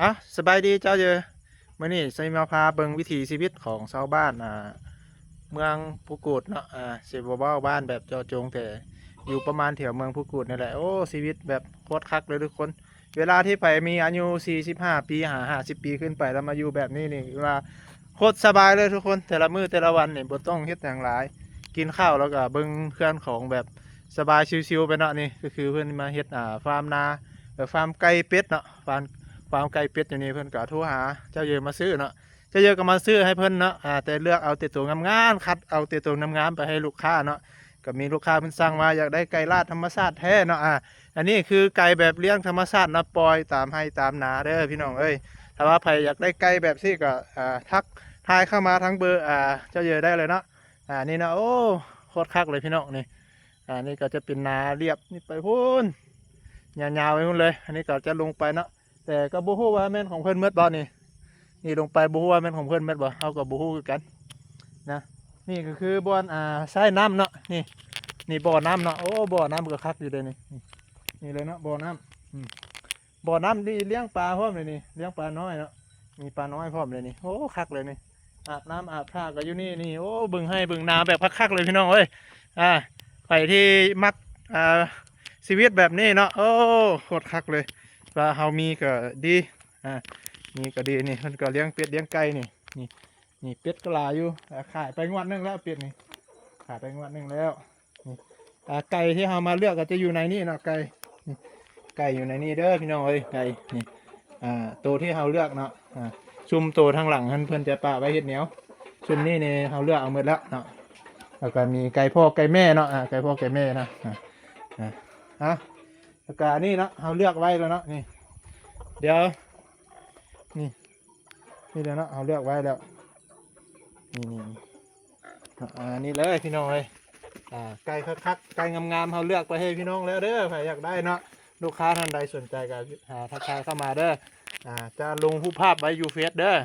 อ่ะสบายดีเจ้าเยอะมื่อนี้ใส่มาพาเบิงวิถีชีวิตของชาวบ้านเมืองภูกูดเนาะเสียบ่าบ้านแบบเจาะจงแต่อยู่ประมาณแถวเมืองภูกูดนี่แหละโอ้ชีวิตแบบโคตรคักเลยทุกคนเวลาที่ไปมีอายุ45 ปี50 ปีขึ้นไปแล้วมาอยู่แบบนี้นี่เวลาโคตรสบายเลยทุกคนแต่ละมื้อแต่ละวันนี่บ่ต้องเฮ็ดอย่างหลายกินข้าวแล้วก็เบิ่งเคลื่อนของแบบสบายชิวๆไปเนาะนี่ก็คือเพื่อนมาเฮ็ดฟาร์มนาฟาร์มไก่เป็ดเนาะฟาร์มไก่เป็ดอยู่นี่เพื่อนก็โทรหาเจ้าเยอะมาซื้อเนาะเจ้าเยอะก็มาซื้อให้เพื่อนเนาะแต่เลือกเอาแต่ตัวงามๆคัดเอาแต่ตัวงามๆไปให้ลูกค้าเนาะก็มีลูกค้าเพิ่นสั่งมาอยากได้ไก่ลาดธรรมชาติแท้เนาะอันนี้คือไก่แบบเลี้ยงธรรมชาตินะปล่อยตามให้ตามนาเด้อพี่น้องเอ้ยถ้าว่าใครอยากได้ไก่แบบนี้ก็ทักทายเข้ามาทั้งเบอร์เจ้าเยอะได้เลยเนาะนี่นะโอ้โคตรคักเลยพี่น้องนี่นี่ก็จะเป็นนาเรียบนี่ไปพูนยาวๆไปพูนเลยอันนี้ก็จะลงไปเนาะ แต่ก็บูฮู้ว่าแม่นของเพื่อนเมื่อตอนนี้นี่ลงไปบูฮู้ว่าแม่นของเพื่อนเมื่อบ่เอากับบูฮู้คือกันนะนี่ก็คือบ่อนใช้น้ำเนาะนี่บ่อน้ำเนาะโอ้บ่อน้ำก็คักอยู่เลยนี่เลยเนาะบ่อน้ำบ่อน้ำนี่เลี้ยงปลาพร้อมเลยนี่เลี้ยงปลาน้อยเนาะมีปลาน้อยพร้อมเลยนี่โอ้คักเลยนี่อาบน้ำอาบท่าก็อยู่นี่โอ้บึงให้บึงนาแบบคักๆเลยพี่น้องเอ้ยใครที่มักชีวิตแบบนี้เนาะโอ้โคตรคักเลย ปลาเฮามีก็ดีอ่ามีก็ดีนี่มันก็เลี้ยงเป็ดเลี้ยงไก่นี่เป็ดก็หลายอยู่ขายไปงวดหนึงแล้วเป็ดนี่ขายไปงวดหนึงแล้วนี่ไก่ที่เฮามาเลือกก็จะอยู่ในนี่เนาะนี่ไก่อยู่ในนี่เด้อพี่น้องเอ้ยไก่นี่ตัวที่เฮาเลือกเนาะชุมตัวทางหลังเพิ่นจะปะไว้เห็ดเหนียวชุมนี่เนี่ยเฮาเลือกเอาหมดแล้วเนาะแล้วก็มีไก่พ่อไก่แม่เนาะไก่พ่อไก่แม่นะแล้วก็นี่เนาะเฮาเลือกไว้แล้วเนาะนี่ เดี๋ยวนี่นี่เดี๋ยวนะเอาเลือกไว้แล้วนี่นี่เลยพี่น้องเลยไก่คักๆไก่งามๆเขาเลือกไปให้พี่น้องแล้วเด้อใครอยากได้เนาะลูกค้าท่านใดสนใจก็ทักทายเข้ามาเด้อจะลงรูปภาพไว้ยูเฟซเด้อ